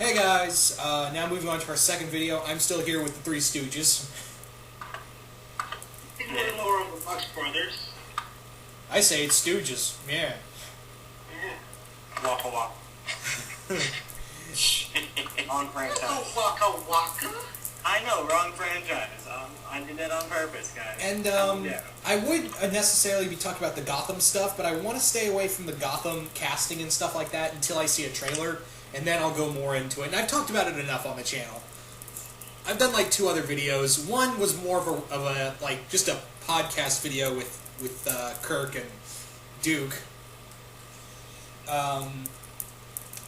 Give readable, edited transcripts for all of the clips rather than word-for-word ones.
Hey guys, now moving on to our second video. I'm still here with the Three Stooges. And more of the Bucks Brothers. I say it's Stooges, yeah. Waka Waka. Wrong franchise. Waka Waka? I know, wrong franchise. I did that on purpose, guys. And I would necessarily be talking about the Gotham stuff, but I want to stay away from the Gotham casting and stuff like that until I see a trailer, and then I'll go more into it. And I've talked about it enough on the channel. I've done like 2 other videos. One was more of a like just a podcast video with Kirk and Duke.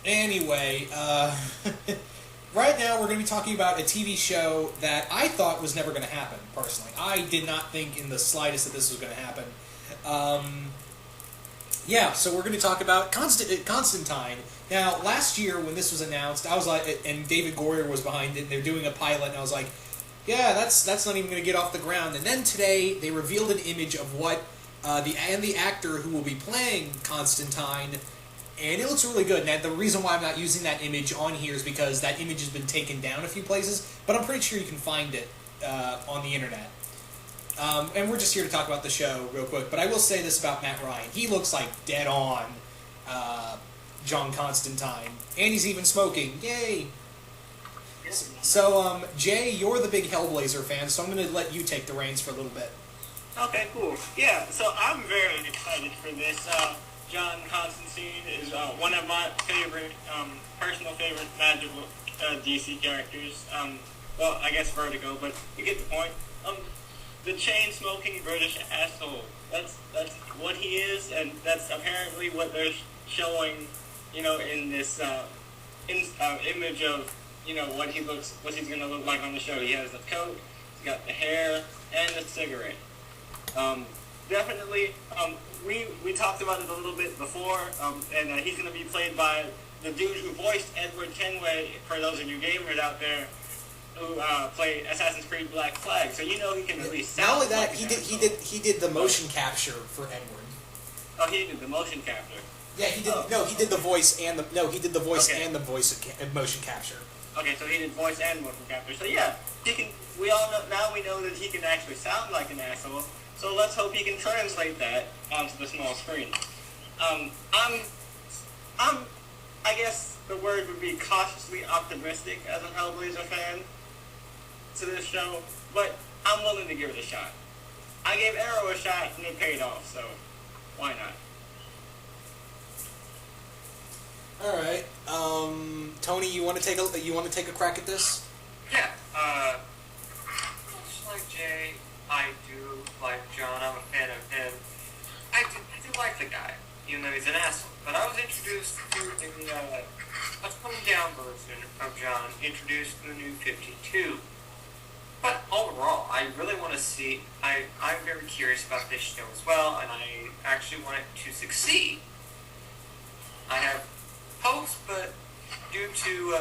Anyway, right now we're going to be talking about a TV show that I thought was never going to happen, personally. I did not think in the slightest that this was going to happen. Yeah, so we're going to talk about Constantine. Now, last year when this was announced, I was like, and David Goyer was behind it, and they're doing a pilot, and I was like, yeah, that's not even going to get off the ground. And then today, they revealed an image of what the actor who will be playing Constantine, and it looks really good. Now, the reason why I'm not using that image on here is because that image has been taken down a few places, but I'm pretty sure you can find it on the internet. And we're just here to talk about the show real quick, but I will say this about Matt Ryan. He looks like dead on John Constantine, and he's even smoking. Yay! So, Jay, you're the big Hellblazer fan, so I'm going to let you take the reins for a little bit. Okay, cool. Yeah, so I'm very excited for this. John Constantine is one of my favorite, personal favorite magical DC characters. Well, I guess Vertigo, but you get the point. The chain-smoking British asshole. That's what he is, and that's apparently what they're showing, in this image of, what he's gonna look like on the show. He has the coat, he's got the hair, and the cigarette. Definitely, we talked about it a little bit before, and he's gonna be played by the dude who voiced Edward Kenway, for those of you gamers out there, who played Assassin's Creed Black Flag, so he can at least sound. Not only that, like he did the motion capture for Edward. Oh, he did the motion capture. Yeah, he did. No, he did the voice and Okay. and the voice motion capture. Okay, so he did voice and motion capture. So yeah, he can. We all know now. We know that he can actually sound like an asshole. So let's hope he can translate that onto the small screen. I guess the word would be cautiously optimistic as a Hellblazer fan to this show, but I'm willing to give it a shot. I gave Arrow a shot and it paid off, so why not? All right, Tony, you want to take a crack at this? Yeah, much like Jay, I do like John. I'm a fan of him. I do like the guy, even though he's an asshole. But I was introduced to a toned down version of John, introduced in the new 52. But overall, I really want to see. I'm very curious about this show as well, and I actually want it to succeed. I have hopes, but due to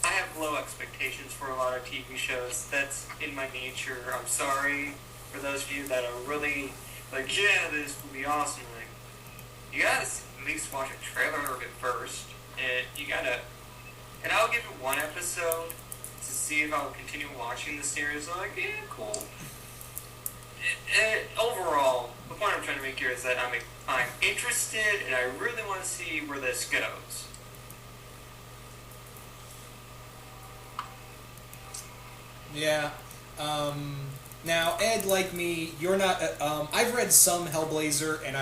I have low expectations for a lot of TV shows. That's in my nature. I'm sorry for those of you that are really like, yeah, this will be awesome. Like, you gotta at least watch a trailer of it first, and I'll give it one episode to see if I'll continue watching the series. I'm like, yeah, cool. Overall, the point I'm trying to make here is that I'm interested, and I really want to see where this goes. Yeah. Now, Ed, like me, you're not. I've read some Hellblazer, and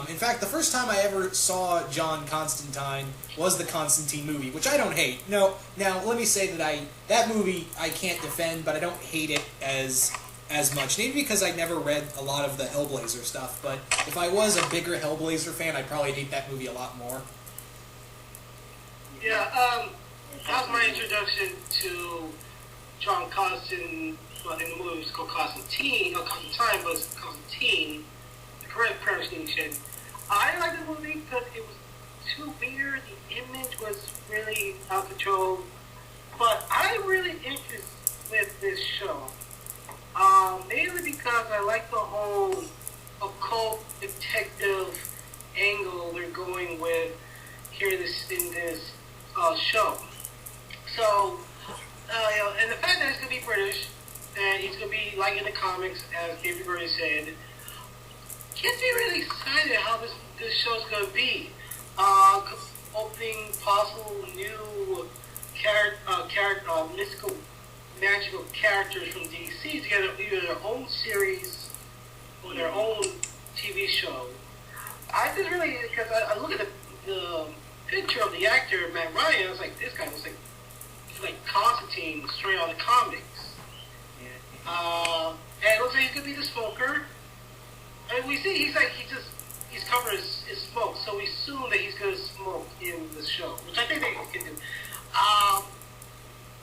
in fact, the first time I ever saw John Constantine was the Constantine movie, which I don't hate. No, now let me say that that movie I can't defend, but I don't hate it as much. Maybe because I never read a lot of the Hellblazer stuff, but if I was a bigger Hellblazer fan, I'd probably hate that movie a lot more. Yeah, that was my introduction to John Constantine. Well, in the movie it's called Constantine, but it's Constantine. The correct pronunciation. I liked the movie because it was too weird. The image was really out of control. But I'm really interested with this show. Mainly because I like the whole occult detective angle they're going with here in this show. So, and the fact that it's gonna be British and he's gonna be like in the comics, as David already said, gets me really excited how this show's gonna be. Opening possible new mystical, magical characters from DC to get either their own series or their own TV show. I just really, because I look at the picture of the actor Matt Ryan, I was like, this guy looks like Constantine straight out of the comics. And it looks like he's gonna be the smoker. I mean, we see he's covered his smoke, so we assume that he's gonna smoke in the show, which I think they can do.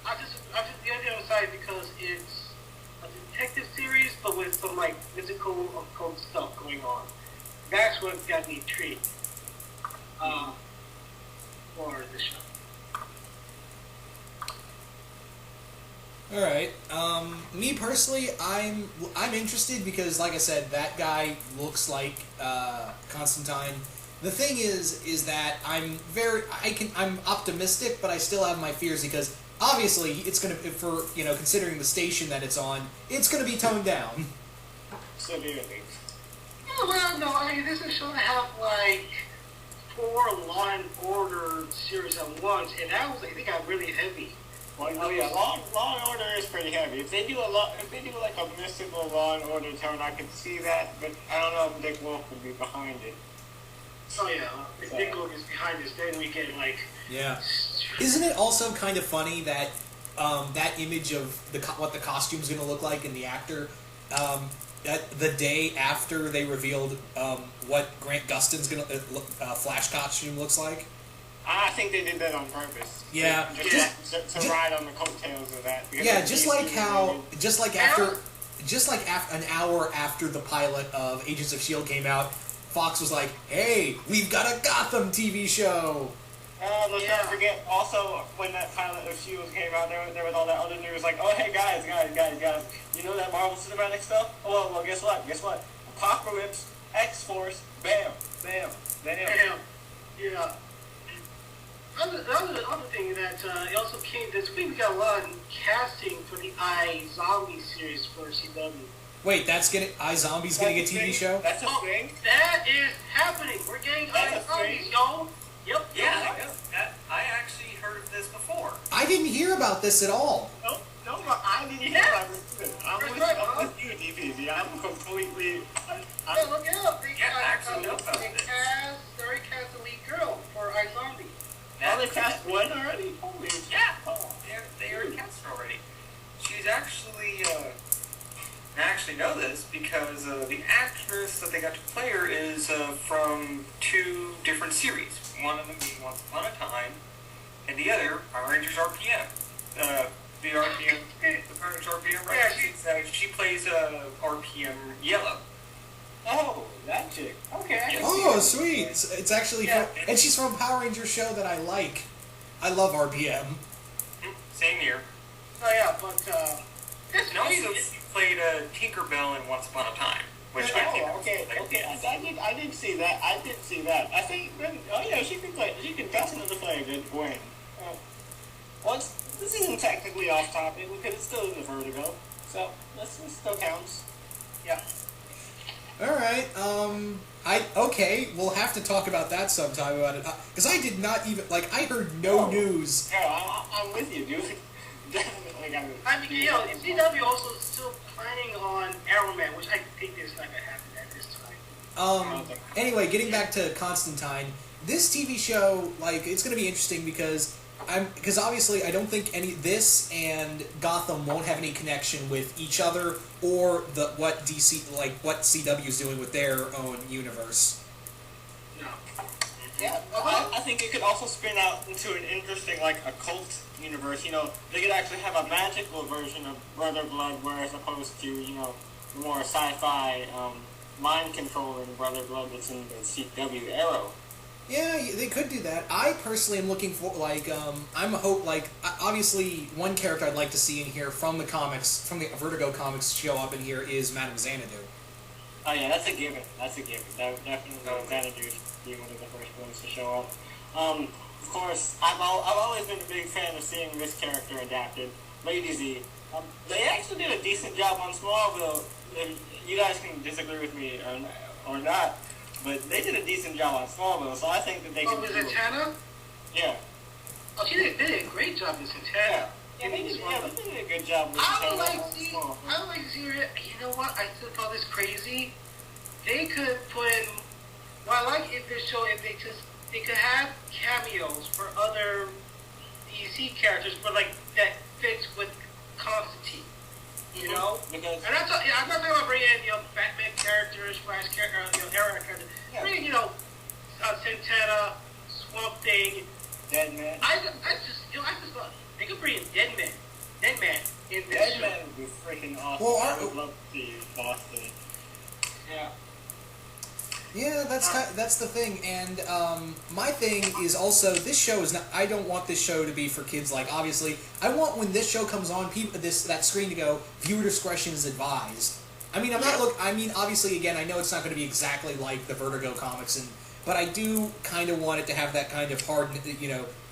I just the only thing I'm excited because it's a detective series, but with some like mythical occult stuff going on. That's what got me intrigued for the show. All right. Me personally, I'm interested because, like I said, that guy looks like Constantine. The thing is that I'm optimistic, but I still have my fears because obviously it's gonna, for considering the station that it's on, it's gonna be toned down. Severely. Yeah, well, no, I mean, this is going to have like 4 Law and Order series at once, and that was, they got really heavy. Well, yeah, Law and Order is pretty heavy. If they do like a mystical Law and Order tone, I could see that, but I don't know if Dick Wolf would be behind it. Oh yeah, if Dick Wolf is behind this, then we get like... Yeah. Isn't it also kind of funny that that image of what the costume's going to look like and the actor, the day after they revealed what Grant Gustin's going to Flash costume looks like? I think they did that on purpose. Yeah, to ride on the coattails of that. Yeah, just like an hour after the pilot of Agents of S.H.I.E.L.D. came out, Fox was like, "Hey, we've got a Gotham TV show." Let's not forget. Also, when that pilot of S.H.I.E.L.D. came out, there was all that other news like, "Oh, hey guys, you know that Marvel Cinematic stuff? Oh, well, guess what? Apocalypse, X-Force, bam. Yeah. The other thing that it also came this week, we got a lot of casting for the iZombie series for CW. Wait, iZombie's getting a TV show? That's a thing? That is happening. We're getting iZombies, yo. Yep. Yeah, I actually heard of this before. I didn't hear about this at all. No, I didn't hear about this. I'm with you, DPZ. I'm completely... Yeah, look it up. They actually know about this. They already cast the lead girl for iZombie. Oh, they cast one already? Holy yeah, they already cast her already. She's actually, I actually know this because the actress that they got to play her is from 2 different series. One of them being Once Upon a Time, and the other, Power Rangers RPM. The Power Rangers RPM, right? Yeah, she plays RPM Yellow. Oh, that chick. Okay. Oh, sweet. It's actually... and she's from a Power Rangers show that I like. I love RPM. Same here. Oh, yeah, but... and also, she played Tinkerbell in Once Upon a Time, which I think... Okay. I did see that. I think... Oh, yeah, she can definitely play a good Gwen. Well, this isn't technically off topic, because it's still in the Vertigo. So, this still counts. Yeah. Alright, we'll have to talk about that sometime about it. Because I did not even, I heard no news. Yeah, I'm with you, dude. Definitely. I mean, CW also still planning on Arrowman, which I think is not going to happen at this time. Anyway, getting back to Constantine, this TV show, it's going to be interesting because obviously I don't think this and Gotham won't have any connection with each other or what CW is doing with their own universe. No. Yeah, I think it could also spin out into an interesting occult universe. They could actually have a magical version of Brother Blood, whereas opposed to the more sci-fi mind controlling Brother Blood that's in the CW Arrow. Yeah, they could do that. I personally am looking for, obviously, one character I'd like to see in here from the comics, from the Vertigo comics show up in here is Madame Xanadu. Oh yeah, that's a given. That would definitely Xanadu should be one of the first ones to show up. of course, I've always been a big fan of seeing this character adapted. Lady Z. They actually did a decent job on Smallville. You guys can disagree with me or not, but they did a decent job on Smallville, so I think that they can was it Tana? Yeah. Oh, they did a great job in Santana. Yeah, they did a good job with I would Santana like on to see, Smallville. I would like to see, you know what, I still call this crazy. They could put in, well, I like if this show, if they could have cameos for other DC characters, but like, that fits with Constantine. You know? Because And I'm not talking about bringing in, Batman characters, Flash characters, Arrow characters. Yeah. Bring in, Santana, Swamp Thing. Deadman. I just thought they could bring in Deadman in this show. Deadman would be freaking awesome. Well, I would love to see Boston. Yeah. Yeah, that's the thing, and my thing is also this show is not. I don't want this show to be for kids. Like obviously, I want when this show comes on, that screen to go. Viewer discretion is advised. I mean, obviously, again, I know it's not going to be exactly like the Vertigo comics, but I do kind of want it to have that kind of hard,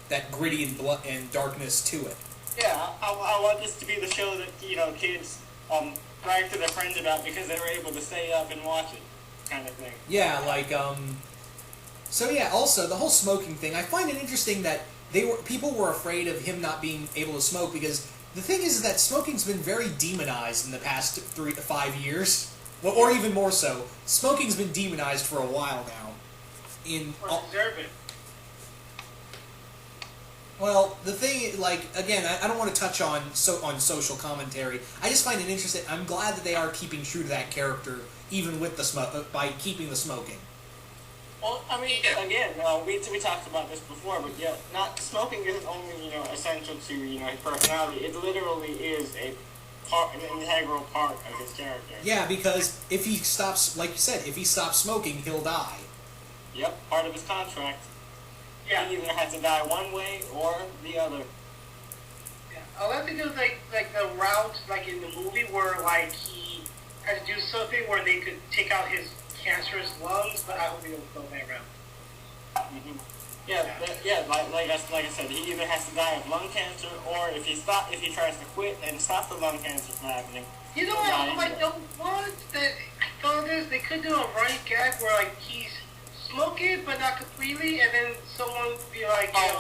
that gritty and blood and darkness to it. Yeah, I want this to be the show that kids brag to their friends about because they were able to stay up and watch it, kind of thing. Yeah, like So yeah, also the whole smoking thing. I find it interesting that people were afraid of him not being able to smoke because the thing is that smoking's been very demonized in the past 3 to 5 years, well, or even more so. Smoking's been demonized for a while now. Well, the thing, like, again, I don't want to touch on social commentary. I just find it interesting. I'm glad that they are keeping true to that character, even with the by keeping the smoking. Well, I mean, again, we talked about this before, but yeah, not smoking isn't only essential to his personality. It literally is an integral part of his character. Yeah, because if he stops, like you said, if he stops smoking, he'll die. Yep, part of his contract. Yeah. He either has to die one way or the other. Yeah. I'll have to do like the route, like in the movie, where like he had to do something where they could take out his cancerous lungs, but I hope they don't go that route. Mm-hmm. Yeah, like I said, he either has to die of lung cancer, or if he tries to quit and stop the lung cancer from happening. You know what? I thought of this. They could do a running gag where like he's smoking but not completely, and then someone be like, yeah,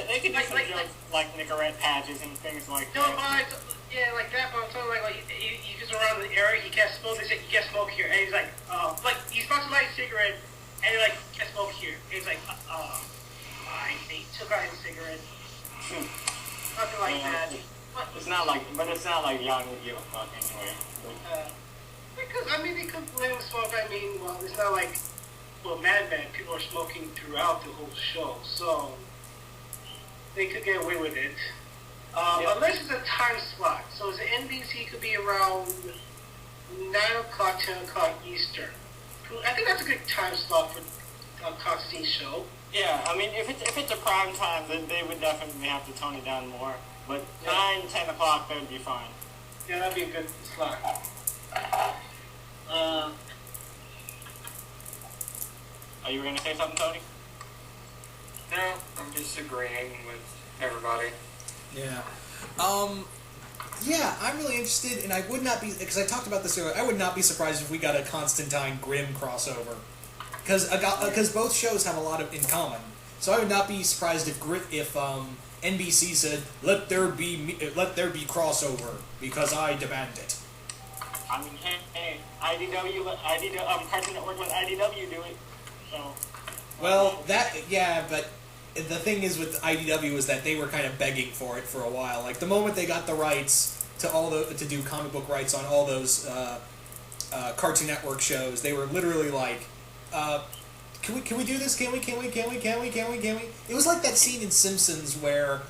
they could do some jokes like Nicorette patches and things like that. Yeah, like that, but I'm talking like he goes around the area, he can't smoke, they say, you can't smoke here, and he's like he's about to light a cigarette, and they're like, you can't smoke here, and he's like, he took out his cigarette. Something like that. It's not like young fuck anyway. Because, they could blame smoke, well, it's not like, Mad Men, people are smoking throughout the whole show, so they could get away with it. Unless it's a time slot. So the NBC could be around 9 o'clock, 10 o'clock Eastern. I think that's a good time slot for Constantine's show. Yeah, if it's a prime time, then they would definitely have to tone it down more. But 9, 10 o'clock, that would be fine. Yeah, that'd be a good slot. Are you going to say something, Tony? No, I'm just agreeing with everybody. Yeah. Yeah, I'm really interested, and I would not be, because I talked about this earlier, I would not be surprised if we got a Constantine Grimm crossover. Because both shows have a lot in common. So I would not be surprised if NBC said, let there be crossover, because I demand it. Hey, Cartoon Network let IDW do it, so... Well, but the thing is with IDW is that they were kind of begging for it for a while. Like, the moment they got the rights to do comic book rights on all those Cartoon Network shows, they were literally like, can we do this? Can we? It was like that scene in Simpsons where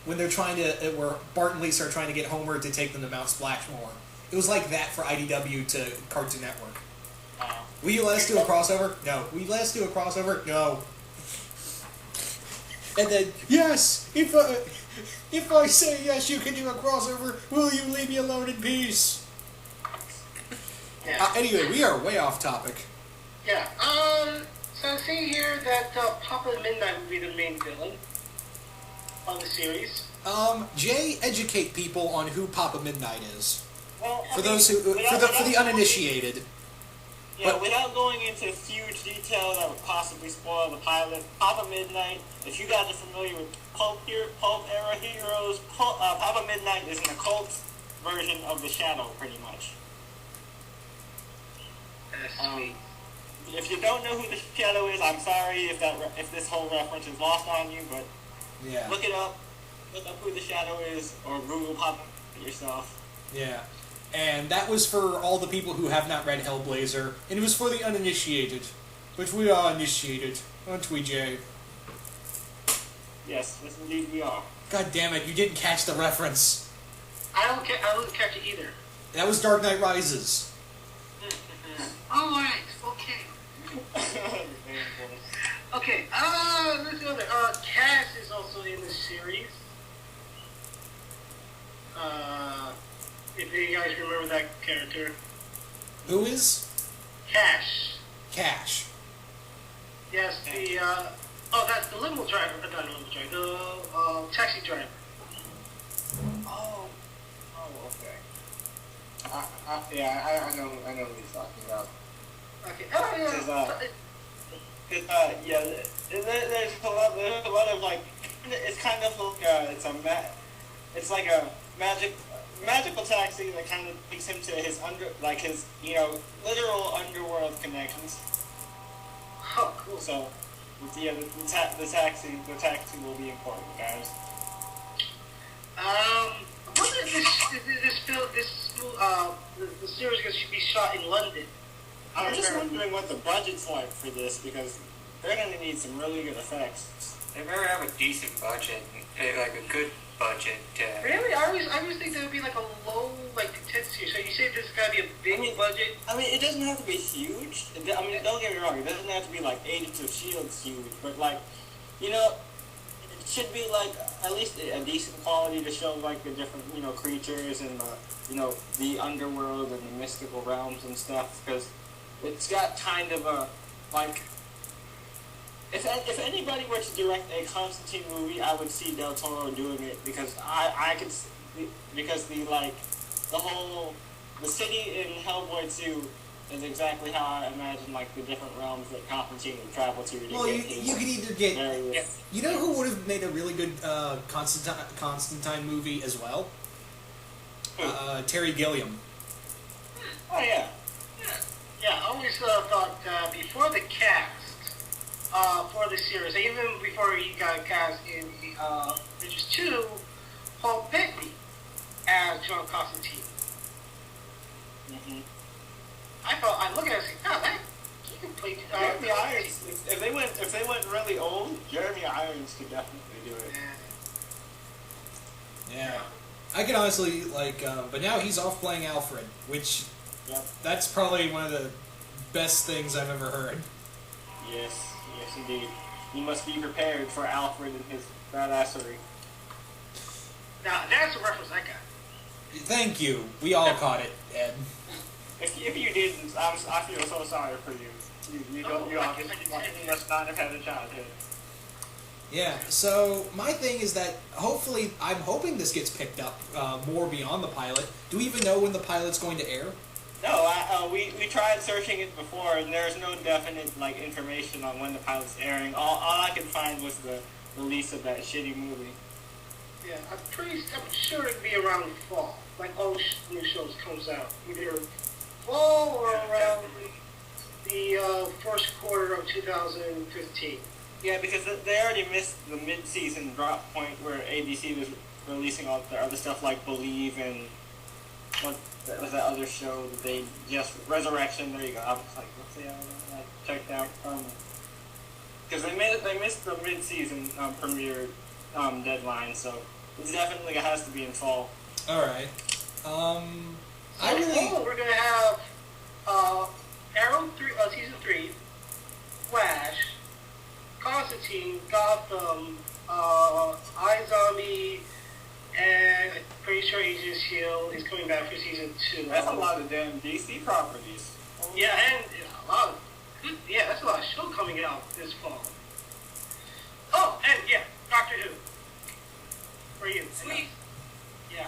when they're where Bart and Lisa are trying to get Homer to take them to Mount Splashmore. It was like that for IDW to Cartoon Network. Will you let us do a crossover? No. Will you let us do a crossover? No. And then, yes, if I say yes, you can do a crossover, will you leave me alone in peace? Yeah. Anyway, we are way off topic. Yeah. So I see here that Papa Midnight will be the main villain of the series. Jay, educate people on who Papa Midnight is. Well, For those who, for the uninitiated. Yeah, without going into huge detail that would possibly spoil the pilot, Papa Midnight, if you guys are familiar with pulp era heroes, Papa Midnight is an occult version of the Shadow, pretty much. That's sweet. If you don't know who the Shadow is, I'm sorry if this whole reference is lost on you, but Yeah. look it up. Look up who the Shadow is, or Google Papa yourself. Yeah. And that was for all the people who have not read Hellblazer, and it was for the uninitiated. But we are initiated, aren't we, Jay? Yes, indeed we are. God damn it, you didn't catch the reference. I don't catch it either. That was Dark Knight Rises. All right. Okay. Okay. Let's go there. Cass is also in the series. If you guys remember that character. Who is? Cash. Cash. Yes, that's the limo driver. Not limo driver. The taxi driver. Oh, okay. I know what he's talking about. Okay. Oh yeah. There's a lot of like, it's kind of like it's like a magical taxi that kind of takes him to his literal underworld connections. Oh, cool. So, yeah, the taxi will be important, guys. Wasn't the series going to be shot in London? I'm just wondering what the budget's like for this, because they're going to need some really good effects. They better have a decent budget, like a good budget. Really? I always think there would be like a low intensity. So you say this got to be a big budget? I mean, it doesn't have to be huge. I mean, don't get me wrong. It doesn't have to be like Agents of S.H.I.E.L.D. huge, but like, it should be like at least a decent quality to show like the different creatures and the underworld and the mystical realms and stuff, because it's got kind of a like. If anybody were to direct a Constantine movie, I would see Del Toro doing it, because I could because the city in Hellboy 2 is exactly how I imagine like the different realms that Constantine would travel to. Well, you could either get. You know who would have made a really good Constantine movie as well? Terry Gilliam. Oh yeah. Yeah, I always thought before the cast for the series, even before he got cast in Avengers 2, Paul Bettany as John Constantine. Mm-hmm. I look at it and say, God, that he can play. Jeremy Irons. If they went really old, Jeremy Irons could definitely do it. Yeah. I could honestly but now he's off playing Alfred, which that's probably one of the best things I've ever heard. Yes, indeed. You must be prepared for Alfred and his badassery. Now, that's a reference I got. Thank you. We all caught it, Ed. If you didn't, I feel so sorry for you. You must not have had a childhood. Yeah, so my thing is that I'm hoping this gets picked up more beyond the pilot. Do we even know when the pilot's going to air? No, we tried searching it before, and there's no definite information on when the pilot's airing. All I could find was the release of that shitty movie. Yeah, I'm sure it'd be around fall, like all new shows comes out, either fall or around the first quarter of 2015. Yeah, because they already missed the mid-season drop point where ABC was releasing all their other stuff like Believe and what was that other show that they just Resurrection. There you go. I was like, what's the other one? I checked out because they missed the mid-season premiere deadline, so it definitely has to be in fall. All right. We're gonna have Arrow season 3, Flash, Constantine, Gotham, iZombie, and I'm pretty sure Agents of S.H.I.E.L.D. is coming back for season 2. That's a lot of damn DC properties. Yeah, and a lot of Yeah, that's a lot of show coming out this fall. Oh, and yeah, Doctor Who. For you. Sweet. Yeah.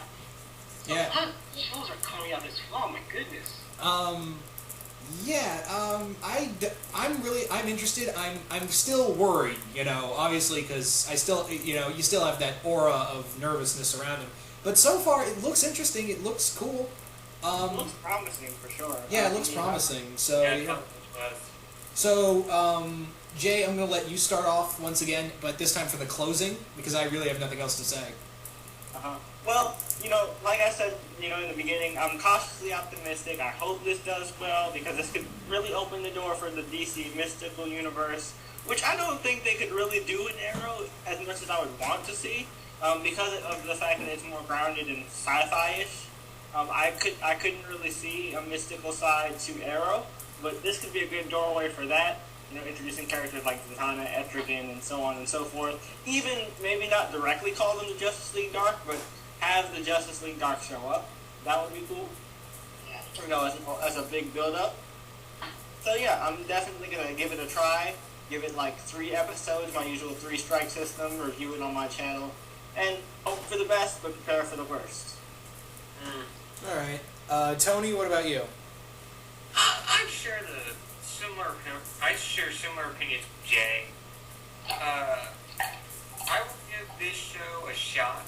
Yeah. A lot of shows are coming out this fall, my goodness. I'm interested. I'm still worried, obviously, because I still, you still have that aura of nervousness around him. But so far, it looks interesting. It looks cool. It looks promising for sure. Yeah, it looks promising. So, Yeah, So, Jay, I'm going to let you start off once again, but this time for the closing, because I really have nothing else to say. Well, like I said, in the beginning, I'm cautiously optimistic. I hope this does well, because this could really open the door for the DC mystical universe, which I don't think they could really do in Arrow as much as I would want to see, because of the fact that it's more grounded in sci-fi-ish. I couldn't really see a mystical side to Arrow, but this could be a good doorway for that. Introducing characters like Zatanna, Etrigan, and so on and so forth. Even maybe not directly call them the Justice League Dark, but have the Justice League Dark show up. That would be cool. As a big build-up. So yeah, I'm definitely gonna give it a try. Give it like 3 episodes, my usual 3-strike system. Review it on my channel, and hope for the best, but prepare for the worst. All right, Tony, what about you? I share similar opinions with Jay. I will give this show a shot,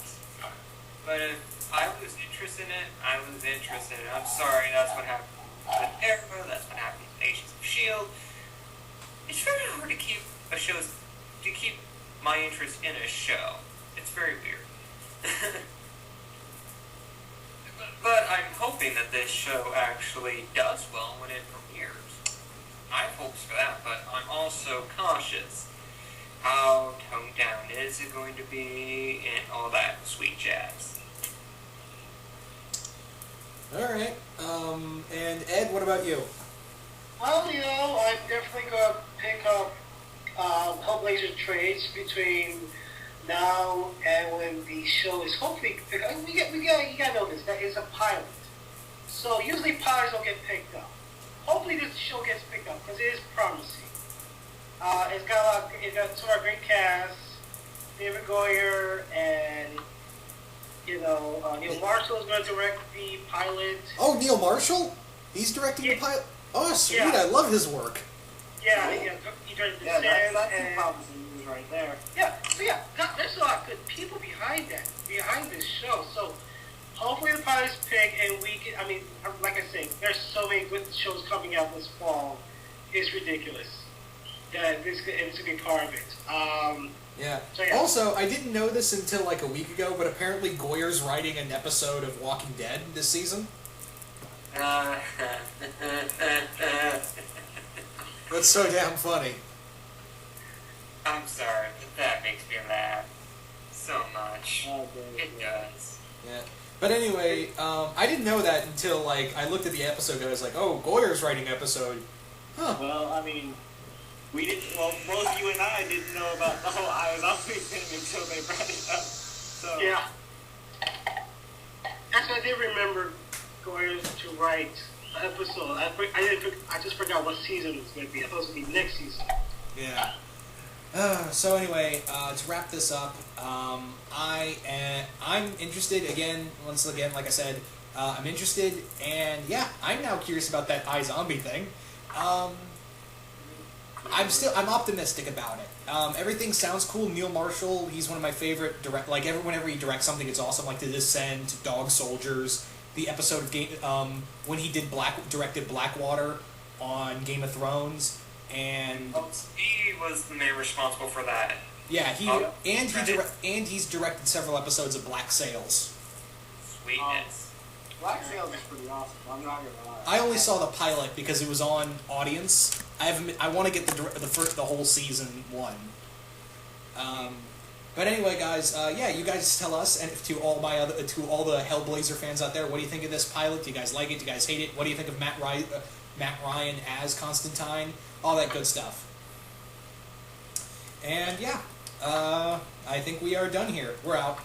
but if I was interested in it, I was interested in it. I'm sorry, that's what happened with Arrow, that's what happened with Agents of S.H.I.E.L.D. It's very hard to keep my interest in a show. It's very weird. But I'm hoping that this show actually does well when it premieres. I have hopes for that, but I'm also cautious. How toned down is it going to be, and all that sweet jazz. All right, and Ed, what about you? Well, I'm definitely going to pick up Hellblazer trades between now and when the show is hopefully. You gotta know this. That is a pilot, so usually pilots don't get picked up. Hopefully, this show gets picked up because it is promising. It's got sort of great cast. David Goyer and Neil Marshall is going to direct the pilot. Oh, Neil Marshall? He's directing the pilot. Oh, sweet! Yeah. I love his work. Yeah, he directed the that's promising news right there. Yeah, so there's a lot of good people behind this show. So hopefully the pilot's pick, and we can. I mean, like I say, there's so many good shows coming out this fall. It's ridiculous. That it's a big part of it. Yeah. So, yeah. Also, I didn't know this until like a week ago, but apparently Goyer's writing an episode of Walking Dead this season. That's so damn funny. I'm sorry, but that makes me laugh so much. It does. Yeah. But anyway, I didn't know that until I looked at the episode and I was like, oh, Goyer's writing episode. Huh. Well, I mean, both you and I didn't know about the whole I Was Always thing until they brought it up. So yeah. Actually, I did remember Goyer to write an episode. I just forgot what season it was going to be. I thought it was going to be next season. Yeah. So anyway, to wrap this up, I'm interested once again, like I said, I'm interested, and yeah, I'm now curious about that iZombie thing. I'm optimistic about it. Everything sounds cool. Neil Marshall, he's one of my favorite whenever he directs something, it's awesome. Like The Descent, Dog Soldiers, the episode of when he directed Blackwater on Game of Thrones, and he was the man responsible for that. Yeah, he's directed several episodes of Black Sails. Sweetness. Black Sails is pretty awesome. I'm not gonna lie. I only saw the pilot because it was on Audience. I want to get the whole season 1. But anyway, guys, you guys tell us, and to all the Hellblazer fans out there, what do you think of this pilot? Do you guys like it? Do you guys hate it? What do you think of Matt Ryan as Constantine? All that good stuff. And yeah, I think we are done here. We're out.